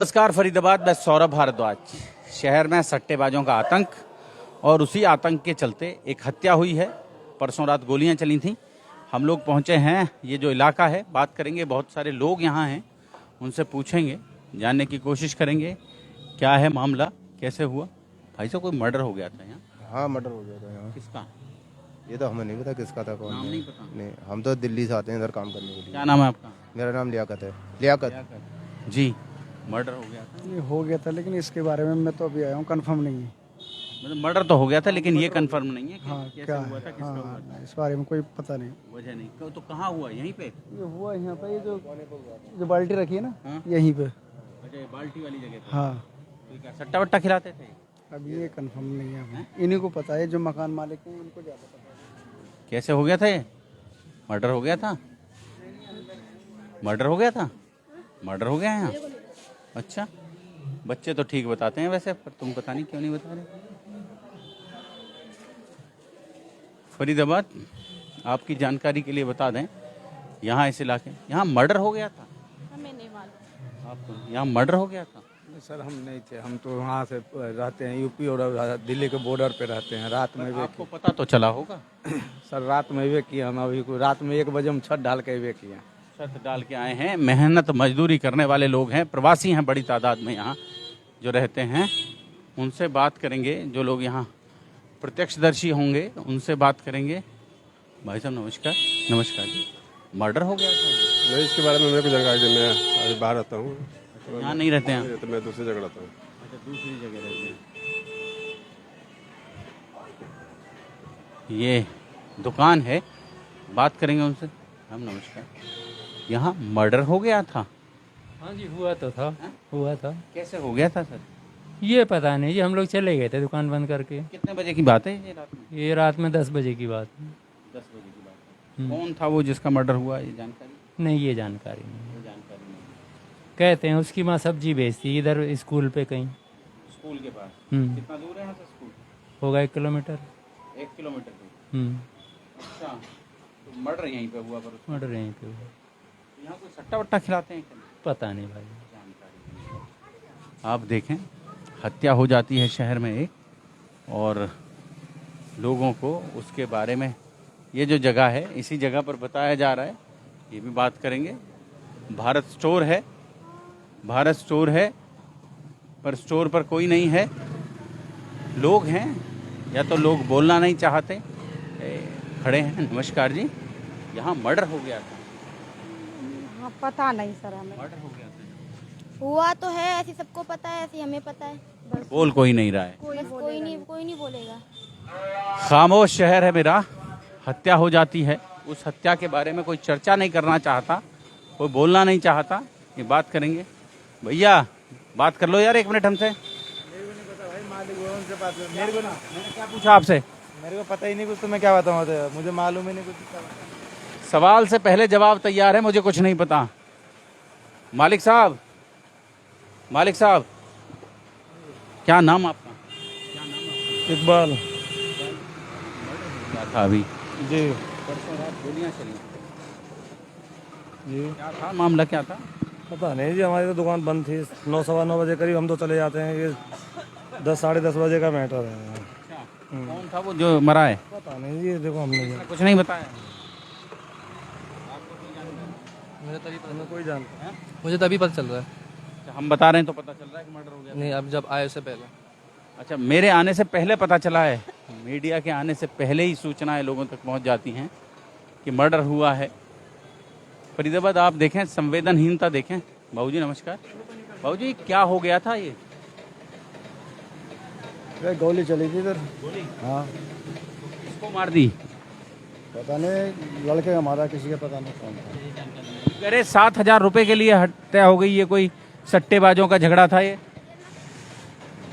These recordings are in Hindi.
नमस्कार फरीदाबाद में सौरभ भारद्वाज। शहर में सट्टेबाजों का आतंक और उसी आतंक के चलते एक हत्या हुई है। परसों रात गोलियां चली थीं। हम लोग पहुंचे हैं, ये जो इलाका है, बात करेंगे। बहुत सारे लोग यहाँ हैं, उनसे पूछेंगे, जानने की कोशिश करेंगे क्या है मामला, कैसे हुआ। भाई साहब, कोई मर्डर हो गया था यहाँ? हाँ, मर्डर हो गया था यहाँ। किसका? ये तो हमें नहीं पता किसका था, कौन नाम है। नहीं पता? नहीं, हम तो दिल्ली से आते हैं इधर काम करने के लिए। क्या नाम है आपका? मेरा नाम लियाकत है। लियाकत। जी, मर्डर हो गया था। ये हो गया था, लेकिन इसके बारे में मैं तो अभी आया हूँ, कंफर्म नहीं है। मतलब मर्डर तो हो गया था, लेकिन ये कंफर्म नहीं है कि हाँ, कैसे क्या हुआ था, किसका हुआ था, हाँ, इस बारे में कोई पता नहीं। वजह नहीं। तो कहाँ हुआ? यहीं पे? ये हुआ यहाँ पे, ये जो बाल्टी रखी है ना, हाँ? यहीं पे। अच्छा, ये बाल्टी वाली जगह पे। हाँ, तो क्या सट्टा वट्टा खिलाते थे? अब ये कंफर्म नहीं है हमें। इन्हीं को पता है, जो मकान मालिक हैं उनको ज़्यादा पता है। कैसे हो गया था ये? मर्डर हो गया था? मर्डर हो गया था? मर्डर हो गया यहाँ? अच्छा, बच्चे तो ठीक बताते हैं वैसे, पर तुम पता नहीं क्यों नहीं बता रहे। फरीदाबाद, आपकी जानकारी के लिए बता दें, यहाँ इस इलाके, यहाँ मर्डर हो गया था। हमें नहीं मालूम। आपको यहाँ मर्डर हो गया था? सर हम नहीं थे, हम तो वहाँ से रहते हैं, यूपी और दिल्ली के बॉर्डर पे रहते हैं। रात में वे आपको पता तो चला होगा। सर रात में वे किया, हम अभी रात में 1 बजे हम छत डाल के वे किया। छत डाल के आए हैं। मेहनत मजदूरी करने वाले लोग हैं, प्रवासी हैं बड़ी तादाद में यहाँ जो रहते हैं। उनसे बात करेंगे, जो लोग यहाँ प्रत्यक्षदर्शी होंगे उनसे बात करेंगे। भाई साहब नमस्कार। नमस्कार जी। मर्डर हो गया था? नहीं, इसके बारे में मेरे को जानकारी नहीं। मैं अभी बाहर रहता हूँ, यहाँ नहीं रहते हैं? तो मैं दूसरी जगह रहता हूँ। अच्छा, दूसरी जगह रहते हैं। ये दुकान है, बात करेंगे उनसे। हम नमस्कार। यहाँ मर्डर हो गया था? हाँ जी, हुआ तो था। हुआ था। कैसे हो गया था सर? ये पता नहीं जी, हम लोग चले गए थे दुकान बंद करके। कितने बजे की बात है ये? रात में? ये रात में 10 बजे की बात है। 10 बजे की बात है। कौन था वो जिसका मर्डर हुआ, ये जानकारी? नहीं, ये जानकारी नहीं। ये जानकारी नहीं। कहते हैं उसकी माँ सब्जी बेचती इधर स्कूल पे कहीं। स्कूल के पास? हम्म। कितना दूर है यहाँ से स्कूल? होगा 1 किलोमीटर। 1 किलोमीटर दूर। अच्छा, तो मर्डर यहीं पे हुआ? पर उसका मर्डर यहीं पे हुआ। यहाँ कोई सट्टा वट्टा खिलाते हैं क्या? पता नहीं भाई। जानकारी नहीं। आप देखें, हत्या हो जाती है शहर में एक, और लोगों को उसके बारे में, ये जो जगह है इसी जगह पर बताया जा रहा है। ये भी बात करेंगे। भारत स्टोर है, भारत स्टोर है, पर स्टोर पर कोई नहीं है। लोग हैं, या तो लोग बोलना नहीं चाहते, खड़े हैं। नमस्कार जी। यहाँ मर्डर हो गया था? हाँ, पता नहीं सर हमें। मर्डर हो गया था? हुआ तो है, ऐसी सबको पता है, ऐसी हमें पता है। बस बोल कोई नहीं रहा है। कोई नहीं बोलेगा। खामोश शहर है मेरा। हत्या हो जाती है, उस हत्या के बारे में कोई चर्चा नहीं करना चाहता, कोई बोलना नहीं चाहता। ये बात करेंगे। भैया बात कर लो यार 1 मिनट हमसे। मेरे को मैंने क्या पूछा आपसे? मेरे को पता ही नहीं कुछ, तो मैं क्या बताऊँ, मुझे मालूम ही नहीं कुछ। सवाल से पहले जवाब तैयार है, मुझे कुछ नहीं पता। मालिक साहब, मालिक साहब, क्या नाम आपका? इकबाल क्या था अभी? जी। परसों रात गोलियां चली, जी क्या था मामला, क्या था? पता नहीं जी, हमारी तो दुकान बंद थी। 9 सवा 9 बजे करीब हम तो चले जाते हैं। ये 10 साढ़े 10 बजे का मैटर है। अच्छा, कौन था वो जो मरा है? पता नहीं जी, देखो हमने कुछ नहीं बताया। हमें कोई जानता है। मुझे तभी पता चल रहा है। अच्छा, हम बता रहे हैं तो पता चल रहा है कि मर्डर हो गया? नहीं, अब जब आए उससे पहले। अच्छा, मेरे आने से पहले पता चला है? मीडिया के आने से पहले ही सूचनाएं लोगों तक पहुंच जाती हैं कि मर्डर हुआ है। फरीदाबाद आप देखें, संवेदनहीनता देखें। बाबूजी नमस्कार। बाबूजी क्या हो गया था ये? गोली चली थी इधर। गोली? हाँ, किसको मार दी? पता नहीं, लड़के का मारा, किसी का पता नहीं कौन था। अरे 7,000 रुपए के लिए हत्या हो गई, ये कोई सट्टेबाजों का झगड़ा था ये?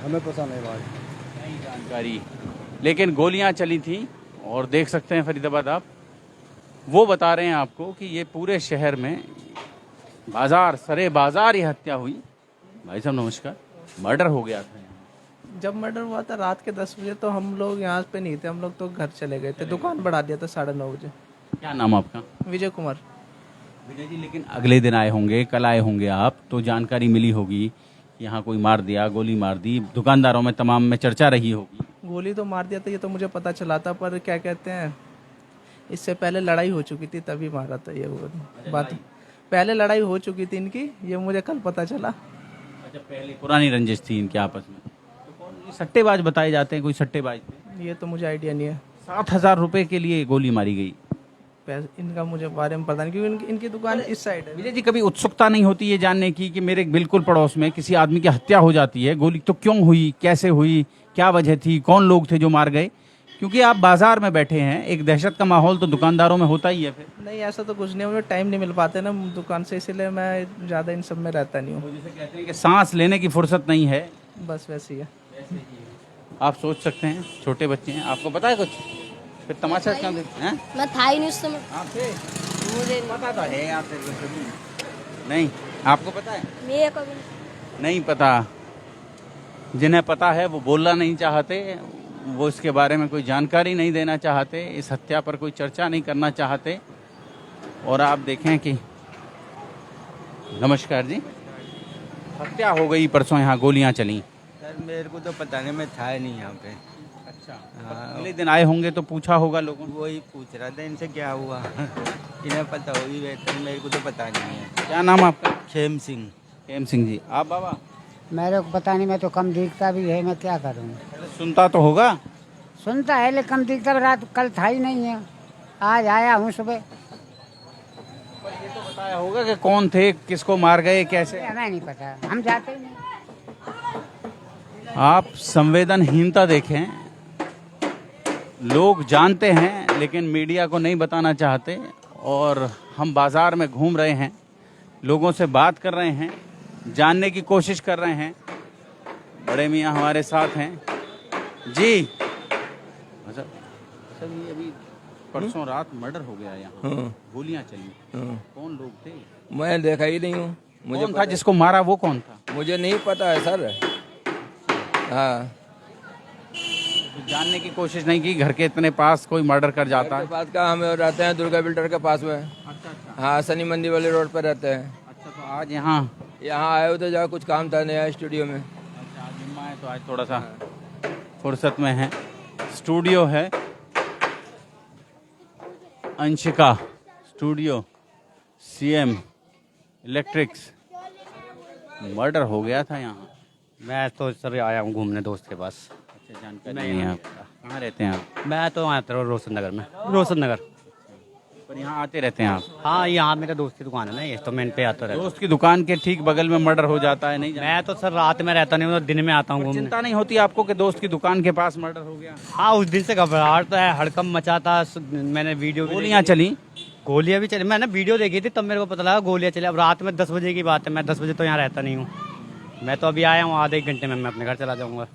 हमें पता नहीं भाई। नहीं जानकारी, लेकिन गोलियां चली थी। और देख सकते हैं फरीदाबाद आप, वो बता रहे हैं आपको कि ये पूरे शहर में बाजार, सरे बाजार ये हत्या हुई। भाई साहब नमस्कार। मर्डर हो गया था यहाँ? जब मर्डर हुआ था रात के 10 बजे, तो हम लोग यहाँ पे नहीं थे। हम लोग तो घर चले गए थे, दुकान बढ़ा दिया था 9:30 बजे। क्या नाम आपका? विजय कुमार। विजय जी, लेकिन अगले दिन आए होंगे, कल आए होंगे आप, तो जानकारी मिली होगी कि यहाँ कोई मार दिया, गोली मार दी, दुकानदारों में तमाम में चर्चा रही होगी। गोली तो मार दिया था ये तो मुझे पता चला था, पर क्या कहते हैं इससे पहले लड़ाई हो चुकी थी तभी मारा था ये वो बात। पहले लड़ाई हो चुकी थी इनकी, ये मुझे कल पता चला। अच्छा, पहले पुरानी रंजिश थी इनके आपस में। तो कौन ये सट्टेबाज बताए जाते हैं, कोई सट्टेबाज थे? ये तो मुझे आइडिया नहीं है। 7,000 रुपए के लिए गोली मारी गई। इनका मुझे बारे में पता नहीं, क्योंकि इनकी दुकान इस साइड है। विजय जी, कभी उत्सुकता नहीं होती ये जानने की कि मेरे बिल्कुल पड़ोस में किसी आदमी की हत्या हो जाती है, गोली तो क्यों हुई, कैसे हुई, क्या वजह थी, कौन लोग थे जो मार गए? क्योंकि आप बाजार में बैठे हैं, एक दहशत का माहौल तो दुकानदारों में होता ही है। फिर नहीं, ऐसा तो कुछ नहीं, मुझे टाइम नहीं मिल पाते ना दुकान से, इसीलिए मैं ज़्यादा इन सब में रहता नहीं हूँ। जैसे कहते हैं कि सांस लेने की फुर्सत नहीं है, बस वैसे ही है। आप सोच सकते हैं, छोटे बच्चे हैं, आपको पता है कुछ? फिर तमाशा क्यों देखते हैं? मैं था ही नहीं उस समय। आपसे मुझे पता तो है आपसे नहीं, आपको पता है? मेरे को भी नहीं पता। जिन्हें पता है वो बोलना नहीं चाहते, वो इसके बारे में कोई जानकारी नहीं देना चाहते, इस हत्या पर कोई चर्चा नहीं करना चाहते। और आप देखें कि नमस्कार जी, हत्या हो गई परसों, यहाँ गोलियां चली। सर मेरे को तो पता नहीं, मैं था नहीं यहाँ पे। अच्छा, अगले दिन आए होंगे तो पूछा होगा लोगों ने? वही पूछ रहा था इनसे क्या हुआ इन्हें पता होगी बेहतर, मेरे को तो पता नहीं है। क्या नाम आपका? खेम सिंह। खेम सिंह जी। आप बाबा? मेरे को पता नहीं, मैं तो कम दिखता भी है, मैं क्या करूँ। सुनता तो होगा? सुनता है लेकिन कम दिखता भी, रात कल था ही नहीं है, आज आया हूँ सुबह। पर ये तो बताया होगा कि कौन थे, किसको मार गए, कैसे? हमें नहीं पता, हम जाते ही नहीं। आप संवेदनहीनता देखें, लोग जानते हैं लेकिन मीडिया को नहीं बताना चाहते। और हम बाजार में घूम रहे हैं, लोगों से बात कर रहे हैं, जानने की कोशिश कर रहे हैं। बड़े मियाँ हमारे साथ हैं जी। अच्छा, ये अभी परसों रात मर्डर हो गया यहाँ, गोलियां चली, कौन लोग थे? मैं देखा ही नहीं हूँ। मुझे कौन था जिसको मारा, वो कौन था? मुझे नहीं पता है सर। हाँ, जानने की कोशिश नहीं की? घर के इतने पास कोई मर्डर कर जाता है? बात का हम रहते हैं दुर्गा बिल्डर के पास में। अच्छा। हाँ, शनि मंदिर वाले रोड पर रहते हैं। अच्छा, तो आज यहाँ आए हो तो जहाँ कुछ काम था नया स्टूडियो में। अच्छा, आज जुम्मा है तो आज थोड़ा सा फुर्सत में है। स्टूडियो है Anshika studio, CM electrics. Murder हो गया था यहाँ। मैं तो सर आया हूँ घूमने दोस्त के पास। अच्छा, जानकारी नहीं है आपका? कहाँ रहते हैं आप? मैं तो आता हूँ रोशन नगर में, रोशन नगर। पर यहाँ आते रहते हैं आप? हाँ, यहाँ मेरे दोस्त की दुकान है ना, ये तो मैं इन पे आता रहता हूँ। दोस्त की दुकान के ठीक बगल में मर्डर हो जाता है? नहीं मैं तो सर रात में रहता नहीं हूँ, दिन में आता हूँ घूमने। चिंता नहीं होती आपको कि दोस्त की दुकान के पास मर्डर हो गया? हाँ, उस दिन से घबराहट तो है, हड़कम मचा था। मैंने वीडियो, गोलियां चली? गोलियां भी चली, मैंने वीडियो देखी थी तब मेरे को पता लगा गोलियां चली। अब रात में 10 बजे की बात है, मैं 10 बजे तो यहाँ रहता नहीं हूँ। मैं तो अभी आया हूँ, आधे एक घंटे में मैं अपने घर चला जाऊँगा।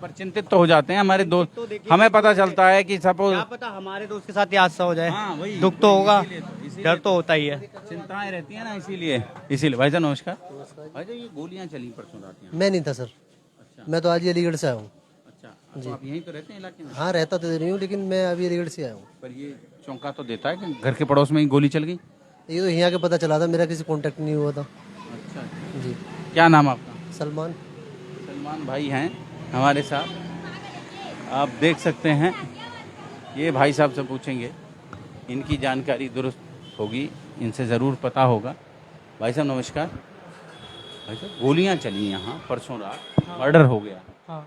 पर चिंतित तो हो जाते हैं हमारे दोस्त, हमें पता चलता है कि सपोज, क्या पता हमारे दोस्त के साथ हादसा हो जाए। हाँ, वही, दुख तो होगा, इसीलिए डर तो होता ही है, चिंताएं रहती है ना, इसीलिए। भाई साहब नमस्कार। भाई साहब, ये गोलियां चली परसों रात यहाँ? मैं नहीं था सर। अच्छा। मैं तो आज ही अलीगढ़ से आया हूँ। अच्छा, तो आप यहीं तो रहते हैं इलाके में? हाँ, रहता तो नहीं हूँ, लेकिन मैं अभी अलीगढ़ से आया हूँ। पर ये चौंका तो देता है कि घर के पड़ोस में ही गोली चल गई। ये तो यहाँ के पता चला था, मेरा किसी कांटेक्ट नहीं हुआ था। अच्छा जी। क्या नाम आपका? सलमान। सलमान भाई हैं हमारे साथ, आप देख सकते हैं। ये भाई साहब से पूछेंगे, इनकी जानकारी दुरुस्त होगी, इनसे ज़रूर पता होगा। भाई साहब नमस्कार। भाई साहब, गोलियां चली यहाँ परसों रात, मर्डर हो गया। हाँ,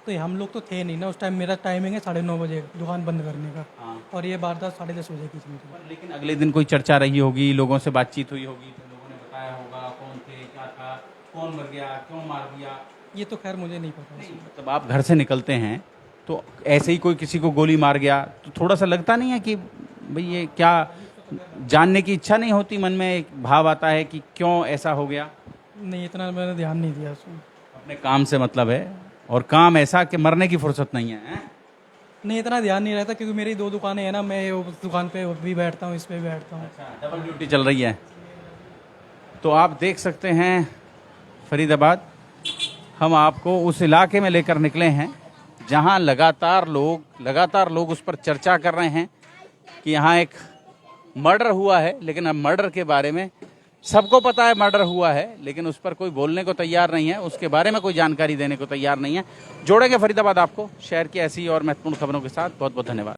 तो हम लोग तो थे नहीं ना उस टाइम। मेरा टाइमिंग है 9:30 बजे दुकान बंद करने का। हाँ। और ये वारदात 10:30 बजे की थी। लेकिन अगले दिन कोई चर्चा रही होगी, लोगों से बातचीत हुई होगी, तो लोगों ने बताया होगा कौन थे, क्या था, कौन मर गया, क्यों मार दिया। ये तो खैर मुझे नहीं पता। मतलब आप घर से निकलते हैं तो ऐसे ही कोई किसी को गोली मार गया तो थोड़ा सा लगता नहीं है कि भाई ये क्या, जानने की इच्छा नहीं होती, मन में एक भाव आता है कि क्यों ऐसा हो गया? नहीं, इतना मैंने ध्यान नहीं दिया उसमें। अपने काम से मतलब है, और काम ऐसा कि मरने की फुर्सत नहीं है? नहीं, इतना ध्यान नहीं रहता क्योंकि मेरी 2 दुकानें हैं ना, मैं उस दुकान पे भी बैठता हूँ, इस पे भी बैठता हूँ। डबल ड्यूटी चल रही है। तो आप देख सकते हैं फरीदाबाद, हम आपको उस इलाके में लेकर निकले हैं जहां लगातार लोग उस पर चर्चा कर रहे हैं कि यहाँ एक मर्डर हुआ है, लेकिन अब मर्डर के बारे में सबको पता है मर्डर हुआ है, लेकिन उस पर कोई बोलने को तैयार नहीं है, उसके बारे में कोई जानकारी देने को तैयार नहीं है। जोड़ेंगे फरीदाबाद आपको शहर की ऐसी और महत्वपूर्ण खबरों के साथ। बहुत बहुत धन्यवाद।